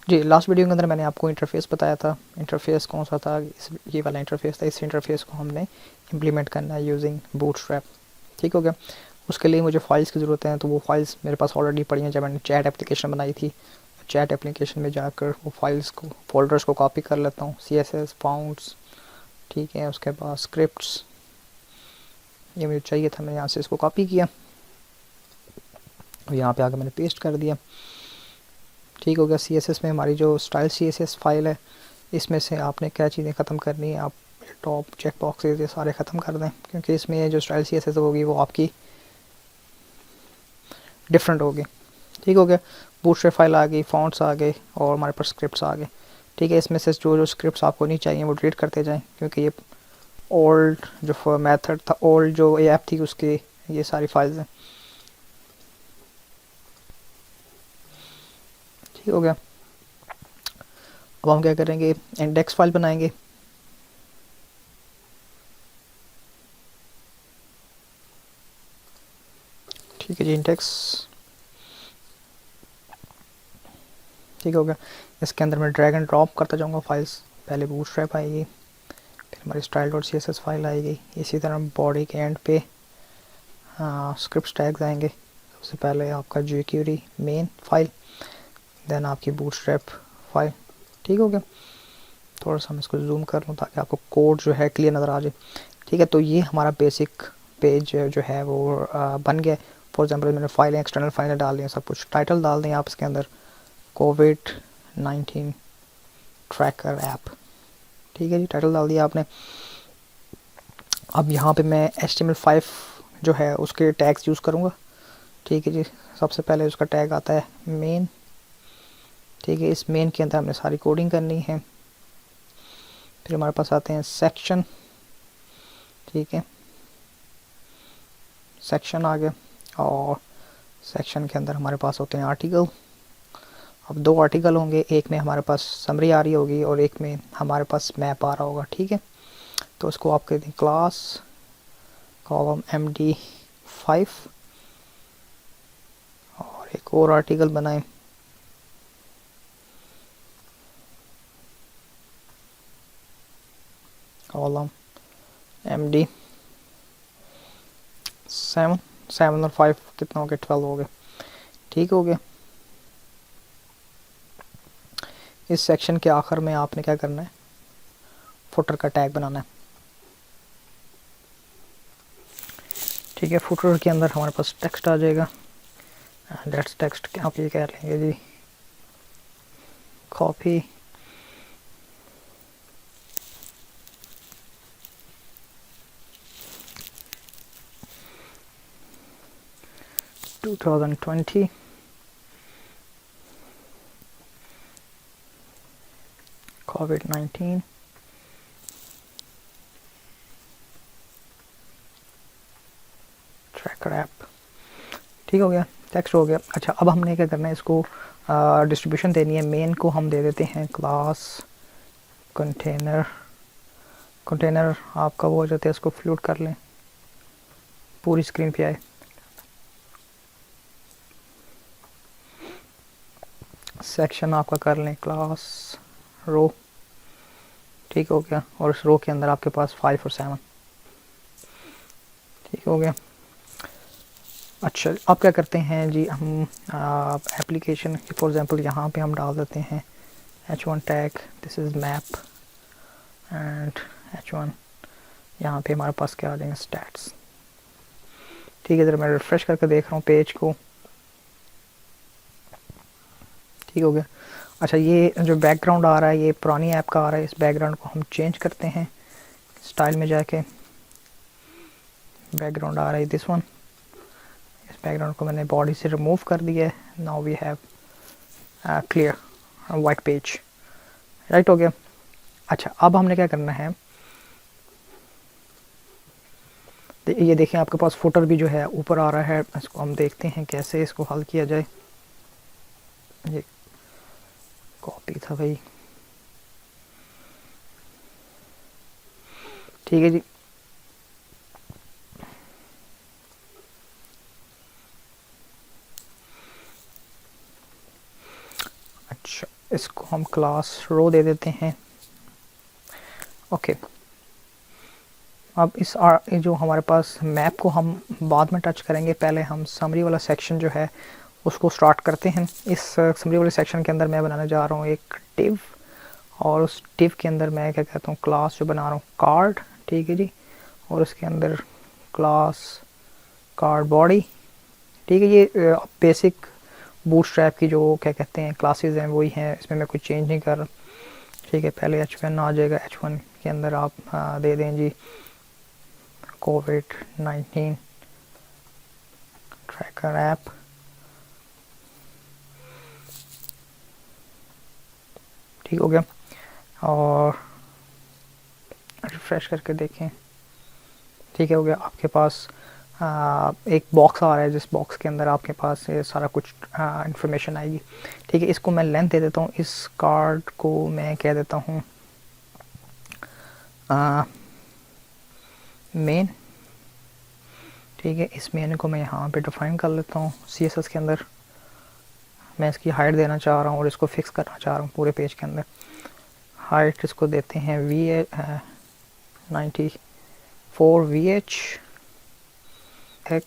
जी, last video के अंदर मैंने आपको इंटरफेस बताया था। इंटरफेस कौन सा था? ये वाला इंटरफेस था। इस इंटरफेस को हमने इम्प्लीमेंट करना है यूजिंग बूटस्ट्रैप। ठीक हो गया। उसके लिए मुझे फाइल्स की ज़रूरत है, तो वो फाइल्स मेरे पास ऑलरेडी पड़ी हैं। जब मैंने चैट एप्लीकेशन बनाई थी, चैट एप्लीकेशन में जाकर वो फाइल्स को, फोल्डर्स को कॉपी कर लेता हूँ। CSS फाउंड्स, ठीक है। उसके बाद स्क्रिप्ट्स, ये मुझे चाहिए था, मैंने यहाँ से इसको कॉपी किया, यहाँ पे आकर मैंने पेस्ट कर दिया। ठीक हो गया। CSS में हमारी जो स्टाइल CSS फाइल है, इसमें से आपने क्या चीज़ें ख़त्म करनी है, आप टॉप चेक बॉक्सेस ये सारे ख़त्म कर दें, क्योंकि इसमें जो स्टाइल CSS होगी वो आपकी डिफरेंट होगी। ठीक हो गया। बूटस्ट्रैप फाइल आ गई, फॉन्ट्स आ गए और हमारे पास स्क्रिप्ट्स आ गए। ठीक है। इसमें से जो जो स्क्रिप्ट्स आपको नहीं चाहिए वो डिलीट करते जाएं, क्योंकि ये ओल्ड जो मेथड था, ओल्ड जो ये ऐप थी, उसके ये सारी फाइल्स हैं। ठीक हो गया। अब हम क्या करेंगे, इंडेक्स फाइल बनाएंगे। ठीक है जी, इंडेक्स। ठीक हो गया। इसके अंदर मैं ड्रैग एंड ड्रॉप करता जाऊंगा फाइल्स। पहले बूटस्ट्रैप आएगी, फिर हमारी style.css फाइल आएगी। इसी तरह बॉडी के एंड पे स्क्रिप्ट टैग्स आएंगे। सबसे पहले आपका jQuery मेन फाइल, देन आपकी बूटस्ट्रैप फाइल। ठीक हो गया। थोड़ा सा मैं इसको जूम कर लूँ ताकि आपको कोड जो है क्लियर नज़र आ जाए। ठीक है। तो ये हमारा बेसिक पेज जो है वो बन गया। फॉर एग्जांपल मैंने फाइलें, एक्सटर्नल फाइलें डाल दी हैं, सब कुछ। टाइटल डाल दें आप इसके अंदर, कोविड-19 ट्रैकर ऐप। ठीक है जी, टाइटल डाल दिया आपने। अब यहाँ पे मैं HTML5 जो है उसके टैग्स यूज़ करूँगा। ठीक है जी। सबसे पहले उसका टैग आता है मेन। ठीक है। इस मेन के अंदर हमने सारी कोडिंग करनी है। फिर हमारे पास आते हैं सेक्शन। ठीक है, सेक्शन आ गया। और सेक्शन के अंदर हमारे पास होते हैं आर्टिकल। अब दो आर्टिकल होंगे, एक में हमारे पास समरी आ रही होगी और एक में हमारे पास मैप आ रहा होगा। ठीक है। तो उसको आप कहते हैं क्लास कॉलम MD5 और एक और आर्टिकल बनाएं। कॉलम MD7, 7 और 5 कितना हो गया, 12 हो गया। ठीक हो गया। इस सेक्शन के आखिर में आपने क्या करना है, फुटर का टैग बनाना है। ठीक है। फुटर के अंदर हमारे पास टेक्स्ट आ जाएगा। दैट्स टेक्स्ट आप ये कह लेंगे जी, कॉपी 2020 COVID-19 ट्रैकर ऐप। ठीक हो गया, टेक्स्ट हो गया। अच्छा, अब हमने क्या करना है, इसको डिस्ट्रीब्यूशन देनी है। मेन को हम दे देते हैं क्लास कंटेनर। कंटेनर आपका वो हो जाता है, इसको फ्लूट कर लें, पूरी स्क्रीन पे आए। सेक्शन आपका कर लें क्लास रो। ठीक हो गया। और उस रो के अंदर आपके पास 5 और 7। ठीक हो गया। अच्छा, अब क्या करते हैं जी, हम एप्लीकेशन फॉर एग्जांपल यहाँ पे हम डाल देते हैं H1 tag, this is map and H1। यहाँ पे हमारे पास क्या आ जाएंगे, स्टैट्स। ठीक है। जरा मैं रिफ्रेश करके देख रहा हूँ पेज को। ठीक हो गया। अच्छा, ये जो बैकग्राउंड आ रहा है ये पुरानी ऐप का आ रहा है। इस बैकग्राउंड को हम चेंज करते हैं, स्टाइल में जाके बैकग्राउंड आ रहा है दिस वन। इस बैकग्राउंड को मैंने बॉडी से रिमूव कर दिया है। Now we have clear white page. Right हो गया। अच्छा, अब हमने क्या करना है, ये देखें आपके पास फुटर भी जो है ऊपर आ रहा है। इसको हम देखते हैं कैसे इसको हल किया जाए। ये कॉपी था भाई। ठीक है जी। अच्छा, इसको हम क्लास रो दे देते हैं। ओके, अब ये जो हमारे पास मैप को हम बाद में टच करेंगे, पहले हम समरी वाला सेक्शन जो है उसको स्टार्ट करते हैं। इस समरी वाले सेक्शन के अंदर मैं बनाने जा रहा हूँ एक डिव, और उस डिव के अंदर मैं क्या कहता हूँ, क्लास जो बना रहा हूँ कार्ड, ठीक है जी, और उसके अंदर क्लास कार्ड बॉडी, ठीक है। ये बेसिक बूटस्ट्रैप की जो क्या कहते हैं क्लासेस हैं वही हैं, इसमें मैं कुछ चेंज नहीं कर रहा, ठीक है। पहले H1 आ जाएगा, H1 के अंदर आप दे दें जी कोविड-19 ट्रैकर ऐप, ठीक हो गया। और रिफ्रेश करके देखें, ठीक है, हो गया। आपके पास एक बॉक्स आ रहा है, जिस बॉक्स के अंदर आपके पास ये सारा कुछ इंफॉर्मेशन आएगी, ठीक है। इसको मैं लेंथ दे देता हूँ, इस कार्ड को मैं कह देता हूँ मेन, ठीक है। इस मेन को मैं यहाँ पे डिफाइन कर लेता हूँ CSS के अंदर। मैं इसकी हाइट देना चाह रहा हूँ और इसको फिक्स करना चाह रहा हूँ पूरे पेज के अंदर। हाइट इसको देते हैं 94 VH X,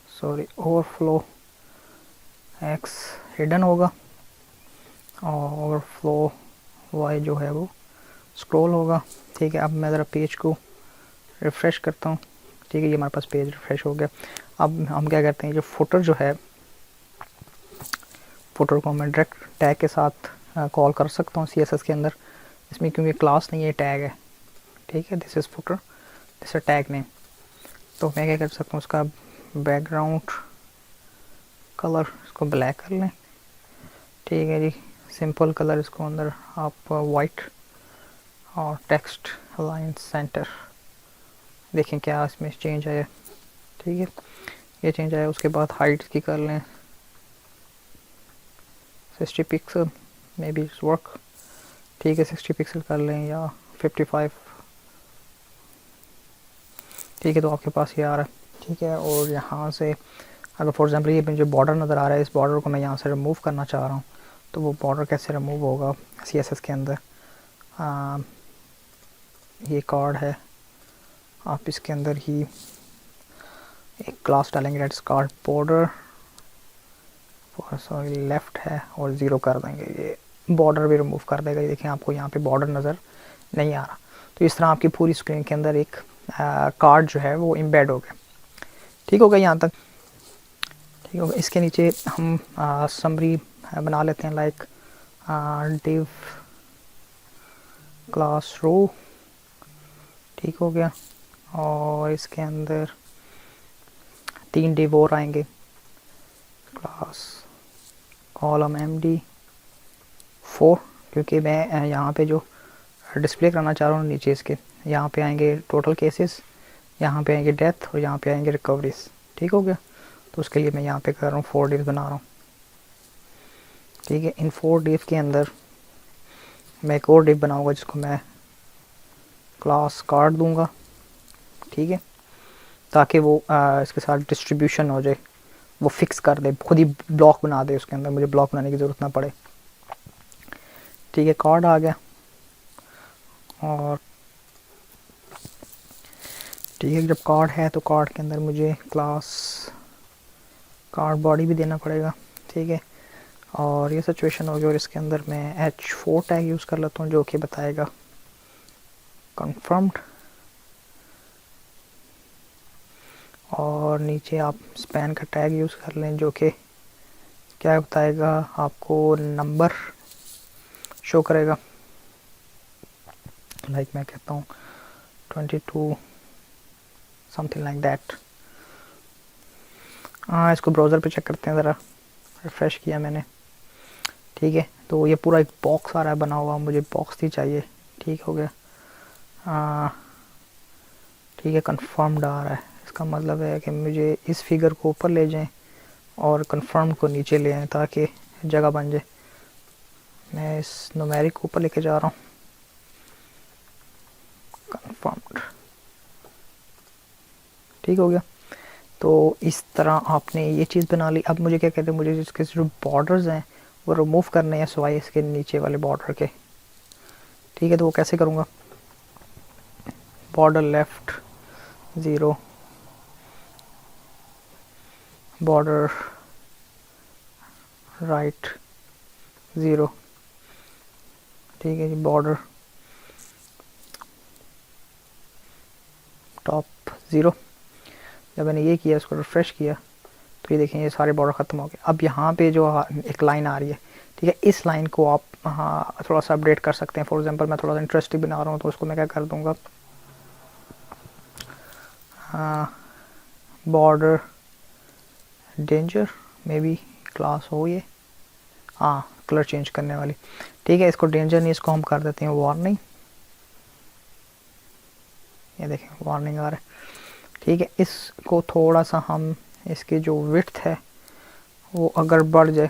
sorry overflow X hidden होगा, और ओवरफ्लो Y जो है वो स्क्रॉल होगा, ठीक है। अब मैं ज़रा पेज को रिफ़्रेश करता हूँ, ठीक है, ये हमारे पास पेज रिफ़्रेश हो गया। अब हम क्या करते हैं, जो फुटर जो है, फुटर को मैं डायरेक्ट टैग के साथ कॉल कर सकता हूँ CSS के अंदर, इसमें क्योंकि क्लास नहीं है, टैग है, ठीक है। This is footer, this is tag name. तो मैं क्या कर सकता हूँ, उसका बैकग्राउंड कलर इसको ब्लैक कर लें, ठीक है जी, सिंपल कलर इसको अंदर आप वाइट, और टेक्स्ट अलाइन सेंटर, देखें क्या इसमें चेंज आया, ठीक है, ये चेंज आया। उसके बाद हाइट की कर लें 60 pixel, may be it's work, ठीक है, 60 पिक्सल कर लें या 55, ठीक है। तो आपके पास ये आ रहा है, ठीक है। और यहाँ से अगर फॉर एग्जांपल ये जो बॉर्डर नज़र आ रहा है, इस बॉर्डर को मैं यहाँ से रिमूव करना चाह रहा हूँ, तो वो बॉर्डर कैसे रिमूव होगा CSS के अंदर। ये कार्ड है, आप इसके अंदर ही एक क्लास डालेंगे, dates card border, sorry left है, और ज़ीरो कर देंगे, ये बॉर्डर भी रिमूव कर देगा। ये देखें, आपको यहाँ पे बॉर्डर नज़र नहीं आ रहा। तो इस तरह आपकी पूरी स्क्रीन के अंदर एक कार्ड जो है वो एम्बेड हो गया, ठीक हो गया यहाँ तक, ठीक होगा। इसके नीचे हम समरी बना लेते हैं, लाइक डिव क्लास रो, ठीक हो गया। और इसके अंदर 3 डिव और आएंगे, क्लास कॉलम MD4, क्योंकि मैं यहाँ पे जो डिस्प्ले करना चाह रहा हूँ नीचे इसके, यहाँ पे आएंगे टोटल केसेस, यहाँ पे आएंगे डेथ, और यहाँ पे आएंगे रिकवरीज, ठीक हो गया। तो उसके लिए मैं यहाँ पे कर रहा हूँ 4 डिव बना रहा हूँ, ठीक है। इन 4 डिव के अंदर मैं एक और डिव बनाऊँगा जिसको मैं क्लास कार्ड दूंगा, ठीक है, ताकि वो इसके साथ डिस्ट्रीब्यूशन हो जाए, वो फिक्स कर दे, खुद ही ब्लॉक बना दे उसके अंदर, मुझे ब्लॉक बनाने की ज़रूरत ना पड़े, ठीक है। कार्ड आ गया, और ठीक है, जब कार्ड है तो कार्ड के अंदर मुझे क्लास कार्ड बॉडी भी देना पड़ेगा, ठीक है। और ये सिचुएशन होगी, और इसके अंदर मैं H4 टैग यूज़ कर लेता हूँ, जो कि बताएगा कन्फर्म्ड, और नीचे आप स्पैन का टैग यूज़ कर लें, जो कि क्या बताएगा, आपको नंबर शो करेगा, लाइक मैं कहता हूँ 22 समथिंग लाइक दैट। इसको ब्राउज़र पे चेक करते हैं ज़रा, रिफ़्रेश किया मैंने, ठीक है। तो ये पूरा एक बॉक्स आ रहा है बना हुआ, मुझे बॉक्स ही चाहिए, ठीक हो गया, ठीक है। कन्फर्म्ड आ रहा है, इसका मतलब है कि मुझे इस फिगर को ऊपर ले जाएं और कन्फर्म को नीचे ले आएँ ताकि जगह बन जाए। मैं इस न्यूमेरिक को ऊपर लेके जा रहा हूँ, कन्फर्म्ड, ठीक हो गया। तो इस तरह आपने ये चीज़ बना ली। अब मुझे क्या कहते हैं, मुझे इसके जो बॉर्डर्स हैं वो रिमूव करने हैं सिवाय इसके नीचे वाले बॉर्डर के। ठीक है, तो वो कैसे करूँगा, बॉर्डर लेफ़्ट 0, बॉर्डर राइट 0, ठीक है जी, बॉर्डर टॉप 0। जब मैंने ये किया, इसको रिफ़्रेश किया, तो ये देखें ये सारे बॉर्डर ख़त्म हो गए। अब यहाँ पे जो एक लाइन आ रही है, ठीक है, इस लाइन को आप थोड़ा सा अपडेट कर सकते हैं। फॉर एग्जांपल मैं थोड़ा सा इंटरेस्टिंग बना रहा हूँ, तो उसको मैं क्या कर दूँगा, border danger may be class हो ये, हाँ कलर चेंज करने वाली, ठीक है। इसको डेंजर नहीं, इसको हम कर देते हैं वार्निंग। ये देखें वार्निंग आ रहा है, ठीक है। इसको थोड़ा सा हम, इसकी जो विड्थ है वो अगर बढ़ जाए,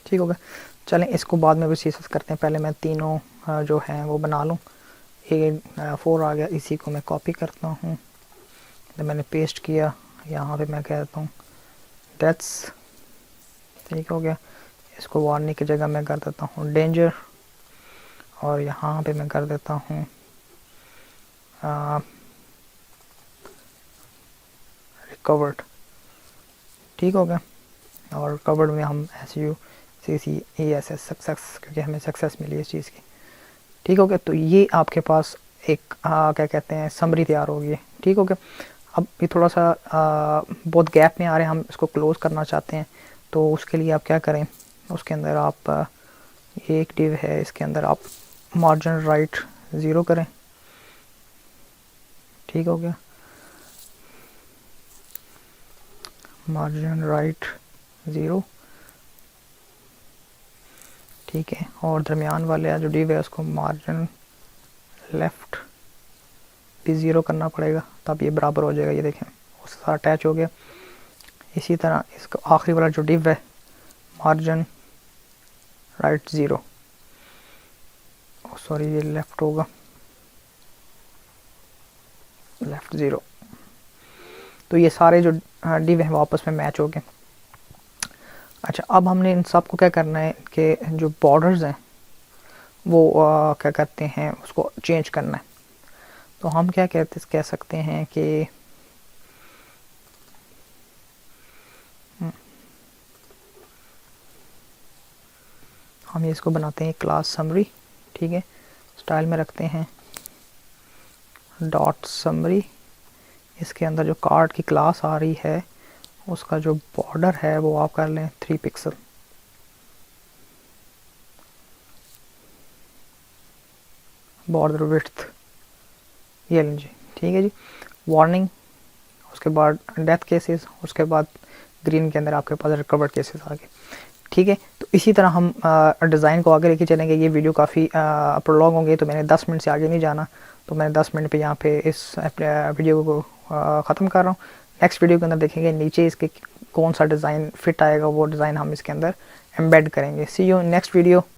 ठीक हो गया। चलें इसको बाद में भी सीसेस करते हैं, पहले मैं तीनों जो हैं वो बना लूँ। ये 4 आ गया, इसी को मैं कॉपी करता हूँ, तो मैंने पेस्ट किया, यहाँ पे मैं कहता हूँ डेट्स, ठीक हो गया। इसको वार्निंग की जगह मैं कर देता हूँ डेंजर, और यहाँ पे मैं कर देता हूँ रिकवर्ड, ठीक हो गया। और कवर्ड में हम SUCCESS सक्सेस, क्योंकि हमें सक्सेस मिली इस चीज़ की, ठीक हो गया। तो ये आपके पास एक क्या कहते हैं समरी तैयार हो गई, ठीक हो गया। अब ये थोड़ा सा बहुत गैप में आ रहे हैं, हम इसको क्लोज़ करना चाहते हैं, तो उसके लिए आप क्या करें, उसके अंदर आप ये एक डिव है, इसके अंदर आप मार्जिन राइट 0 करें, ठीक हो गया, मार्जिन राइट 0, ठीक है। और दरमियान वाले जो डिव है उसको मार्जिन लेफ़्ट भी 0 करना पड़ेगा, तब ये बराबर हो जाएगा। ये देखें उसके साथ अटैच हो गया। इसी तरह इसका आखिरी वाला जो डिव है मार्जिन राइट 0, सॉरी ये लेफ़्ट होगा, लेफ़्ट 0। तो ये सारे जो डिव हैं वो आपस में मैच हो गए। अच्छा, अब हमने इन सब को क्या करना है कि जो बॉर्डर्स हैं वो क्या करते हैं, उसको चेंज करना है। तो हम क्या कह सकते हैं कि हम इसको बनाते हैं क्लास समरी, ठीक है। स्टाइल में रखते हैं डॉट समरी, इसके अंदर जो कार्ड की क्लास आ रही है उसका जो बॉर्डर है वो आप कर लें 3 पिक्सल, बॉर्डर विड्थ ये लें जी, ठीक है जी। वार्निंग, उसके बाद डेथ केसेस, उसके बाद ग्रीन के अंदर आपके पास रिकवर्ड केसेस आ गए, ठीक है। तो इसी तरह हम डिज़ाइन को आगे लेके चलेंगे। ये वीडियो काफ़ी प्रोलॉन्ग होंगे, तो मैंने 10 मिनट से आगे नहीं जाना, तो मैंने 10 मिनट पे यहाँ पे इस वीडियो को ख़त्म कर रहा हूँ। नेक्स्ट वीडियो के अंदर देखेंगे नीचे इसके कौन सा डिज़ाइन फिट आएगा, वो डिज़ाइन हम इसके अंदर एम्बेड करेंगे। सी यू नेक्स्ट वीडियो।